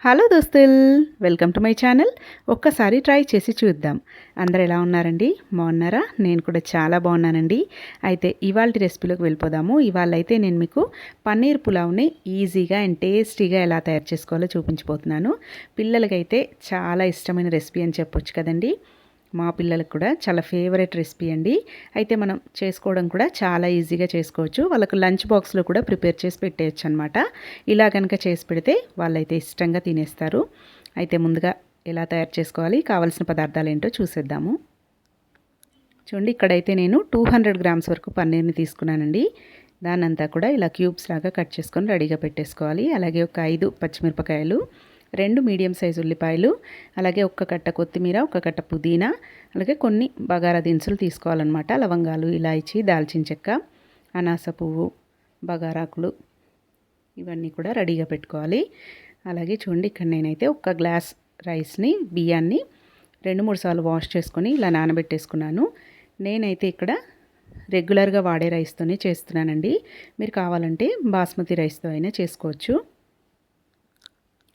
Hello దోస్తుల్, welcome to my channel. ఒక్కసారి try చేసి చూద్దాం. అందరు ఎలా ఉన్నారండి? బాగున్నారా? నేను కూడా చాలా బాగున్నానండి. అయితే ఇవాళ రెసిపీలోకి వెళ్ళిపోదాము. ఇవాళ అయితే నేను మీకు పన్నీర్ పులావ్ని ఈజీగా అండ్ టేస్టీగా ఎలా తయారు చేసుకోవాలో చూపించబోతున్నాను. పిల్లలకైతే చాలా ఇష్టమైన రెసిపీ అని చెప్పొచ్చు కదండి. మా పిల్లలకు కూడా చాలా ఫేవరెట్ రెసిపీ అండి. అయితే మనం చేసుకోవడం కూడా చాలా ఈజీగా చేసుకోవచ్చు. వాళ్ళకు లంచ్ బాక్స్లో కూడా ప్రిపేర్ చేసి పెట్టేయచ్చు అనమాట. ఇలా కనుక చేసి పెడితే వాళ్ళైతే ఇష్టంగా తినేస్తారు. అయితే ముందుగా ఎలా తయారు చేసుకోవాలి, కావాల్సిన పదార్థాలు ఏంటో చూసేద్దాము. చూడండి, ఇక్కడైతే నేను 200 గ్రామ్స్ వరకు పన్నీర్ని తీసుకున్నానండి. దాన్నంతా కూడా ఇలా క్యూబ్స్ లాగా కట్ చేసుకొని రెడీగా పెట్టేసుకోవాలి. అలాగే ఒక 5 పచ్చిమిరపకాయలు, 2 మీడియం సైజు ఉల్లిపాయలు, అలాగే ఒక కట్ట కొత్తిమీర, ఒక కట్ట పుదీనా, అలాగే కొన్ని బగారా దినుసులు తీసుకోవాలన్నమాట. లవంగాలు, ఇలాచీ, దాల్చిన చెక్క, అనాస పువ్వు, బగారాకులు, ఇవన్నీ కూడా రెడీగా పెట్టుకోవాలి. అలాగే చూడండి, ఇక్కడ నేనైతే ఒక గ్లాస్ రైస్ని, బియ్యాన్ని 2-3 సార్లు వాష్ చేసుకొని ఇలా నానబెట్టేసుకున్నాను. నేనైతే ఇక్కడ రెగ్యులర్గా వాడే రైస్తోనే చేస్తున్నానండి. మీరు కావాలంటే బాస్మతి రైస్తో అయినా చేసుకోవచ్చు.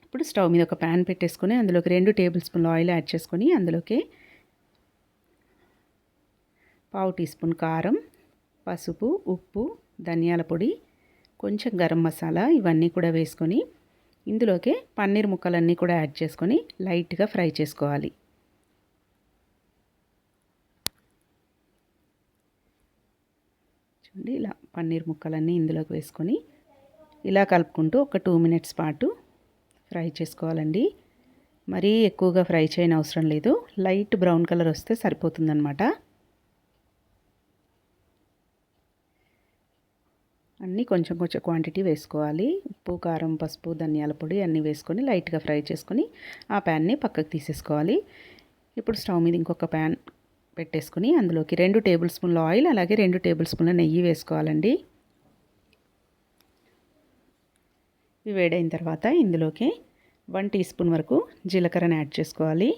ఇప్పుడు స్టవ్ మీద ఒక ప్యాన్ పెట్టేసుకొని అందులోకి 2 టేబుల్ స్పూన్ల ఆయిల్ యాడ్ చేసుకొని అందులోకి 1/2 టీ స్పూన్ కారం, పసుపు, ఉప్పు, ధనియాల పొడి, కొంచెం గరం మసాలా ఇవన్నీ కూడా వేసుకొని ఇందులోకి పన్నీర్ ముక్కలన్నీ కూడా యాడ్ చేసుకొని లైట్గా ఫ్రై చేసుకోవాలి. చూడండి, ఇలా పన్నీర్ ముక్కలన్నీ ఇందులోకి వేసుకొని ఇలా కలుపుకుంటూ ఒక 2 మినిట్స్ పాటు ఫ్రై చేసుకోవాలండి. మరీ ఎక్కువగా ఫ్రై చేయని అవసరం లేదు. లైట్ బ్రౌన్ కలర్ వస్తే సరిపోతుందన్నమాట. అన్నీ కొంచెం కొంచెం క్వాంటిటీ వేసుకోవాలి. ఉప్పు, కారం, పసుపు, ధనియాల పొడి అన్నీ వేసుకొని లైట్గా ఫ్రై చేసుకొని ఆ ప్యాన్ని పక్కకు తీసేసుకోవాలి. ఇప్పుడు స్టవ్ మీద ఇంకొక ప్యాన్ పెట్టేసుకొని అందులోకి 2 టేబుల్ స్పూన్ల ఆయిల్, అలాగే 2 టేబుల్ స్పూన్ల నెయ్యి వేసుకోవాలండి. ఇవి వేడైన తర్వాత ఇందులోకి 1 టీ స్పూన్ వరకు జీలకర్రని యాడ్ చేసుకోవాలి.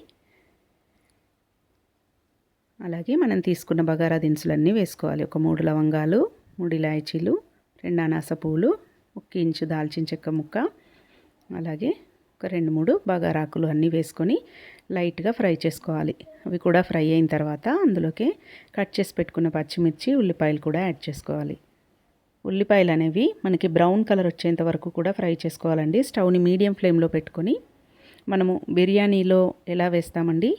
అలాగే మనం తీసుకున్న బగారా దినుసులన్నీ వేసుకోవాలి. ఒక 3 లవంగాలు, 3 ఇలాచీలు, 2 అనాస పువ్వులు, 1 ఇంచు దాల్చిన చెక్క ముక్క, అలాగే ఒక 2-3 బగారాకులు అన్నీ వేసుకొని లైట్గా ఫ్రై చేసుకోవాలి. అవి కూడా ఫ్రై అయిన తర్వాత అందులోకి కట్ చేసి పెట్టుకున్న పచ్చిమిర్చి, ఉల్లిపాయలు కూడా యాడ్ చేసుకోవాలి. ఉల్లిపాయలు అనేవి మనకి బ్రౌన్ కలర్ వచ్చేంత వరకు కూడా ఫ్రై చేసుకోవాలండి. స్టవ్ని మీడియం ఫ్లేమ్లో పెట్టుకొని మనము బిర్యానీలో ఎలా వేస్తామండి,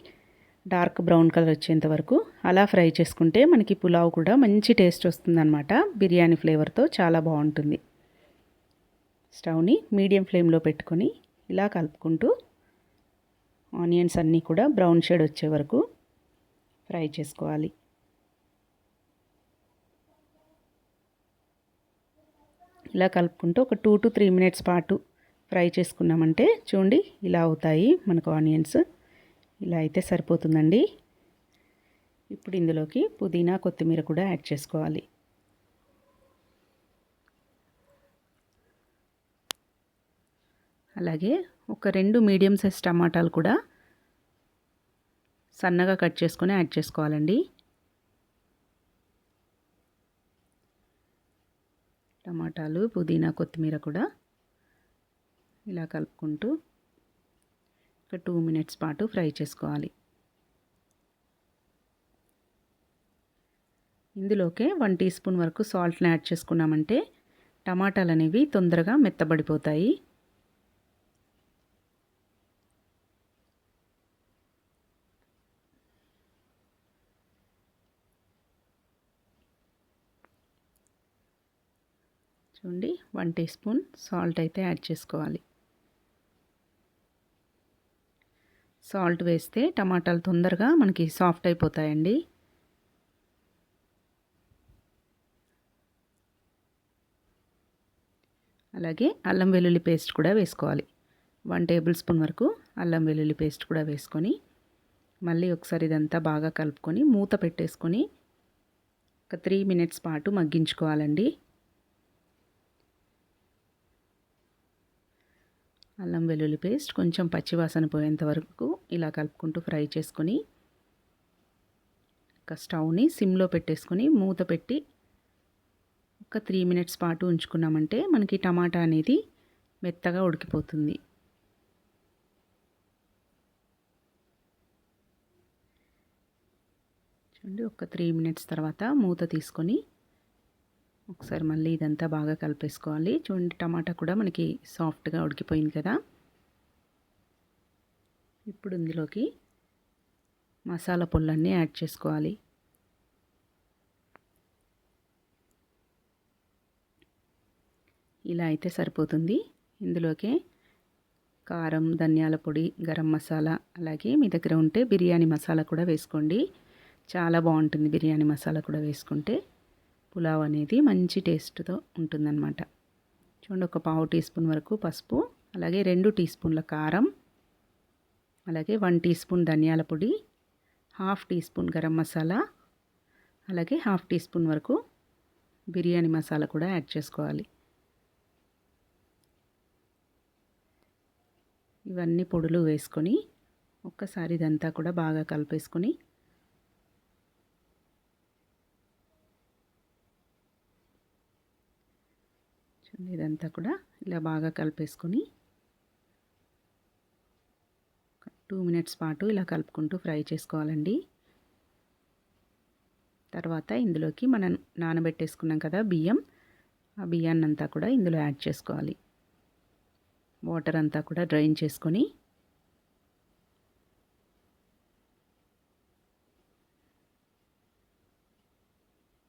డార్క్ బ్రౌన్ కలర్ వచ్చేంత వరకు అలా ఫ్రై చేసుకుంటే మనకి పులావ్ కూడా మంచి టేస్ట్ వస్తుందన్నమాట. బిర్యానీ ఫ్లేవర్తో చాలా బాగుంటుంది. స్టవ్ని మీడియం ఫ్లేమ్లో పెట్టుకొని ఇలా కలుపుకుంటూ ఆనియన్స్ అన్నీ కూడా బ్రౌన్ షేడ్ వచ్చే వరకు ఫ్రై చేసుకోవాలి. ఇలా కలుపుకుంటూ ఒక 2 to 3 మినిట్స్ పాటు ఫ్రై చేసుకున్నామంటే చూడండి ఇలా అవుతాయి మనకు ఆనియన్స్. ఇలా అయితే సరిపోతుందండి. ఇప్పుడు ఇందులోకి పుదీనా, కొత్తిమీర కూడా యాడ్ చేసుకోవాలి. అలాగే ఒక 2 మీడియం సైజ్ టమాటాలు కూడా సన్నగా కట్ చేసుకొని యాడ్ చేసుకోవాలండి. టమాటాలు, పుదీనా, కొత్తిమీర కూడా ఇలా కలుపుకుంటూ ఒక 2 మినిట్స్ పాటు ఫ్రై చేసుకోవాలి. ఇందులోకే 1 టీ స్పూన్ వరకు సాల్ట్ని యాడ్ చేసుకున్నామంటే టమాటాలు అనేవి తొందరగా మెత్తబడిపోతాయి. చూడండి, 1 టీ స్పూన్ సాల్ట్ అయితే యాడ్ చేసుకోవాలి. సాల్ట్ వేస్తే టమాటాలు తొందరగా మనకి సాఫ్ట్ అయిపోతాయండి. అలాగే అల్లం వెల్లుల్లి పేస్ట్ కూడా వేసుకోవాలి. 1 టేబుల్ స్పూన్ వరకు అల్లం వెల్లుల్లి పేస్ట్ కూడా వేసుకొని మళ్ళీ ఒకసారి ఇదంతా బాగా కలుపుకొని మూత పెట్టేసుకొని ఒక 3 మినిట్స్ పాటు మగ్గించుకోవాలండి. అల్లం వెల్లుల్లి పేస్ట్ కొంచెం పచ్చివాసన పోయేంత వరకు ఇలా కలుపుకుంటూ ఫ్రై చేసుకొని ఒక స్టవ్ని సిమ్లో పెట్టేసుకొని మూత పెట్టి ఒక 3 మినిట్స్ పాటు ఉంచుకున్నామంటే మనకి టమాటా అనేది మెత్తగా ఉడికిపోతుంది. చూడండి ఒక 3 మినిట్స్ తర్వాత మూత తీసుకొని ఒకసారి మళ్ళీ ఇదంతా బాగా కలిపేసుకోవాలి. చూడండి టమాటా కూడా మనకి సాఫ్ట్గా ఉడికిపోయింది కదా. ఇప్పుడు ఇందులోకి మసాలా పొళ్ళన్నీ యాడ్ చేసుకోవాలి. ఇలా అయితే సరిపోతుంది. ఇందులోకి కారం, ధనియాల పొడి, గరం మసాలా, అలాగే మీ దగ్గర ఉంటే బిర్యానీ మసాలా కూడా వేసుకోండి. చాలా బాగుంటుంది బిర్యానీ మసాలా కూడా వేసుకుంటే. పులావ్ అనేది మంచి టేస్ట్తో ఉంటుందన్నమాట. చూడండి ఒక పావు టీ స్పూన్ వరకు పసుపు, అలాగే 2 టీ స్పూన్ల కారం, అలాగే 1 టీ స్పూన్ ధనియాల పొడి, half teaspoon garam masala, అలాగే హాఫ్ టీ స్పూన్ వరకు బిర్యానీ మసాలా కూడా యాడ్ చేసుకోవాలి. ఇవన్నీ పొడులు వేసుకొని ఒక్కసారి ఇదంతా కూడా బాగా కలిపేసుకొని ఇదంతా కూడా ఇలా బాగా కలిపేసుకొని 2 మినిట్స్ పాటు ఇలా కలుపుకుంటూ ఫ్రై చేసుకోవాలండి. తర్వాత ఇందులోకి మనం నానబెట్టేసుకున్నాం కదా బియ్యం, ఆ బియ్యాన్ని అంతా కూడా ఇందులో యాడ్ చేసుకోవాలి. వాటర్ అంతా కూడా డ్రైన్ చేసుకొని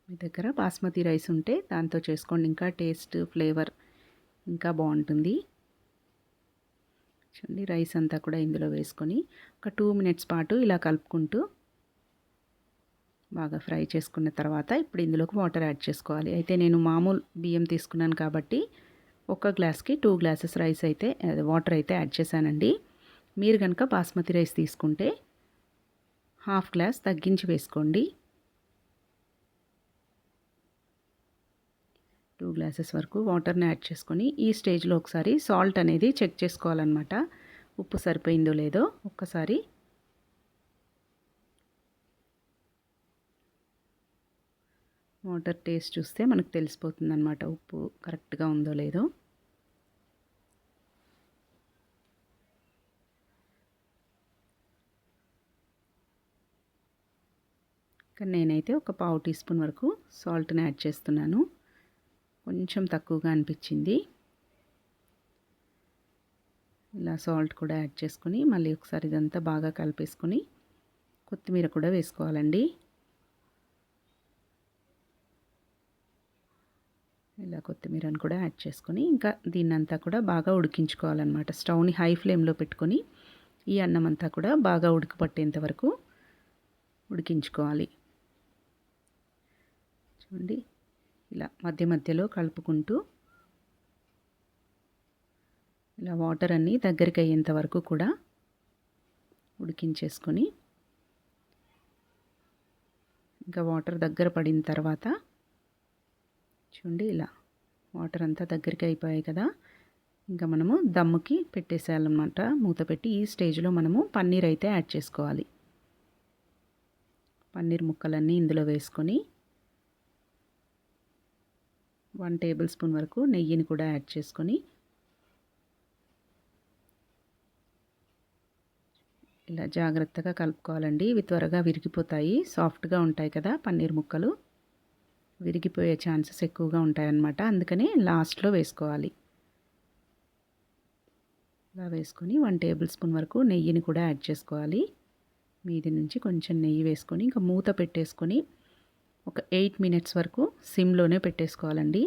మీ దగ్గర బాస్మతి రైస్ ఉంటే దాంతో చేసుకోండి, ఇంకా టేస్ట్ ఫ్లేవర్ ఇంకా బాగుంటుంది. చూడండి రైస్ అంతా కూడా ఇందులో వేసుకొని ఒక 2 మినిట్స్ పాటు ఇలా కలుపుకుంటూ బాగా ఫ్రై చేసుకున్న తర్వాత ఇప్పుడు ఇందులోకి వాటర్ యాడ్ చేసుకోవాలి. అయితే నేను మామూలు బియ్యం తీసుకున్నాను కాబట్టి ఒక గ్లాస్కి 2 గ్లాసెస్ రైస్ అయితే వాటర్ అయితే యాడ్ చేశానండి. మీరు కనుక బాస్మతి రైస్ తీసుకుంటే హాఫ్ గ్లాస్ తగ్గించి వేసుకోండి. 2 గ్లాసెస్ వరకు వాటర్ని యాడ్ చేసుకొని ఈ స్టేజ్లో ఒకసారి సాల్ట్ అనేది చెక్ చేసుకోవాలన్నమాట. ఉప్పు సరిపోయిందో లేదో ఒక్కసారి వాటర్ టేస్ట్ చూస్తే మనకు తెలిసిపోతుంది అన్నమాట ఉప్పు కరెక్ట్గా ఉందో లేదో. కానీ నేనైతే ఒక పావు టీ స్పూన్ వరకు సాల్ట్ని యాడ్ చేస్తున్నాను. కొంచెం తక్కువగా అనిపించింది. ఇలా సాల్ట్ కూడా యాడ్ చేసుకొని మళ్ళీ ఒకసారి ఇదంతా బాగా కలిపేసుకొని కొత్తిమీర కూడా వేసుకోవాలండి. ఇలా కొత్తిమీరను కూడా యాడ్ చేసుకొని ఇంకా దీన్నంతా కూడా బాగా ఉడికించుకోవాలన్నమాట. స్టవ్ని హై ఫ్లేమ్లో పెట్టుకొని ఈ అన్నం అంతా కూడా బాగా ఉడికిపట్టేంత వరకు ఉడికించుకోవాలి. చూడండి ఇలా మధ్య మధ్యలో కలుపుకుంటూ ఇలా వాటర్ అన్నీ దగ్గరికి అయ్యేంత వరకు కూడా ఉడికించేసుకొని ఇంకా వాటర్ దగ్గర పడిన తర్వాత చూడండి ఇలా వాటర్ అంతా దగ్గరికి అయిపోయాయి కదా. ఇంకా మనము దమ్ముకి పెట్టేసేయాలన్నమాట మూత పెట్టి. ఈ స్టేజ్లో మనము పన్నీర్ అయితే యాడ్ చేసుకోవాలి. పన్నీర్ ముక్కలన్నీ ఇందులో వేసుకొని 1 టేబుల్ స్పూన్ వరకు నెయ్యిని కూడా యాడ్ చేసుకొని ఇలా జాగ్రత్తగా కలుపుకోవాలండి. ఇవి త్వరగా విరిగిపోతాయి, సాఫ్ట్గా ఉంటాయి కదా పన్నీర్ ముక్కలు, విరిగిపోయే ఛాన్సెస్ ఎక్కువగా ఉంటాయన్నమాట. అందుకని లాస్ట్లో వేసుకోవాలి. ఇలా వేసుకొని 1 టేబుల్ స్పూన్ వరకు నెయ్యిని కూడా యాడ్ చేసుకోవాలి. మీది నుంచి కొంచెం నెయ్యి వేసుకొని ఇంకా మూత పెట్టేసుకొని ఒక 8 మినిట్స్ వరకు సిమ్లోనే పెట్టేసుకోవాలండి.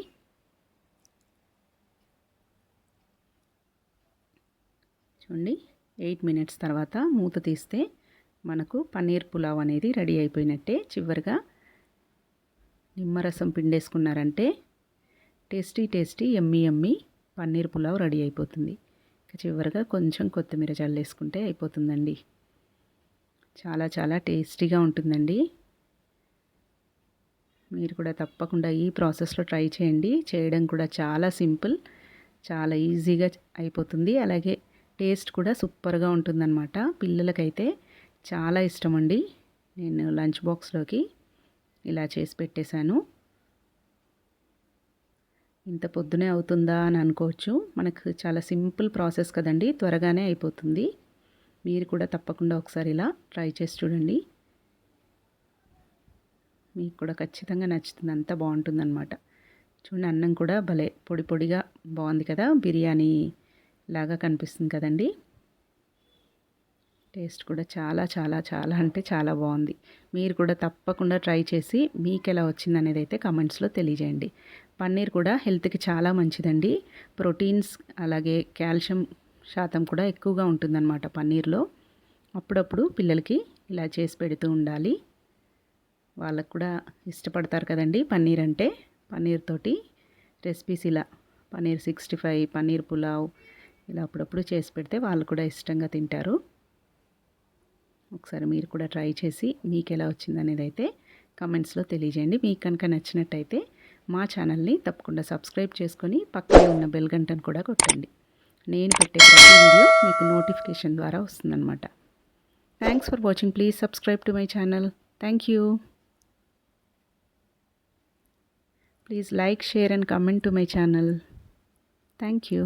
చూడండి 8 మినిట్స్ తర్వాత మూత తీస్తే మనకు పన్నీర్ పులావ్ అనేది రెడీ అయిపోయినట్టే. చివరిగా నిమ్మరసం పిండేసుకున్నారంటే టేస్టీ టేస్టీ యమ్మీ యమ్మీ పన్నీర్ పులావ్ రెడీ అయిపోతుంది. ఇక చివరిగా కొంచెం కొత్తిమీర చల్లేసుకుంటే అయిపోతుందండి. చాలా చాలా టేస్టీగా ఉంటుందండి. మీరు కూడా తప్పకుండా ఈ ప్రాసెస్లో ట్రై చేయండి. చేయడం కూడా చాలా సింపుల్, చాలా ఈజీగా అయిపోతుంది. అలాగే టేస్ట్ కూడా సూపర్గా ఉంటుందన్నమాట. పిల్లలకైతే చాలా ఇష్టం అండి. నేను లంచ్ బాక్స్లోకి ఇలా చేసి పెట్టేశాను. ఇంత పొద్దునే అవుతుందా అని అనుకోవచ్చు. మనకు చాలా సింపుల్ ప్రాసెస్ కదండి, త్వరగానే అయిపోతుంది. మీరు కూడా తప్పకుండా ఒకసారి ఇలా ట్రై చేసి చూడండి. మీకు కూడా ఖచ్చితంగా నచ్చుతుంది, అంత బాగుంటుందన్నమాట. చూడండి అన్నం కూడా భలే పొడి పొడిగా బాగుంది కదా, బిర్యానీ లాగా కనిపిస్తుంది కదండి. టేస్ట్ కూడా చాలా చాలా చాలా అంటే చాలా బాగుంది. మీరు కూడా తప్పకుండా ట్రై చేసి మీకు ఎలా వచ్చింది అనేది అయితే కమెంట్స్లో తెలియజేయండి. పన్నీర్ కూడా హెల్త్కి చాలా మంచిదండి. ప్రోటీన్స్ అలాగే కాల్షియం శాతం కూడా ఎక్కువగా ఉంటుందన్నమాట పన్నీర్లో. అప్పుడప్పుడు పిల్లలకి ఇలా చేసి పెడుతూ ఉండాలి. వాళ్ళకు కూడా ఇష్టపడతారు కదండి పన్నీర్ అంటే. పన్నీర్ తోటి రెసిపీస్ ఇలా పన్నీర్ 65, పన్నీర్ పులావ్ ఇలా అప్పుడప్పుడు చేసి పెడితే వాళ్ళు కూడా ఇష్టంగా తింటారు. ఒకసారి మీరు కూడా ట్రై చేసి మీకు ఎలా వచ్చిందనేది అయితే కమెంట్స్లో తెలియజేయండి. మీకు కనుక నచ్చినట్టయితే మా ఛానల్ని తప్పకుండా సబ్స్క్రైబ్ చేసుకొని పక్కనే ఉన్న బెల్ గంటను కూడా కొట్టండి. నేను పెట్టే ప్రతి వీడియో మీకు నోటిఫికేషన్ ద్వారా వస్తుందన్నమాట. Thanks for watching. Please subscribe to my channel. Thank you. Please like, share and comment to my channel. Thank you.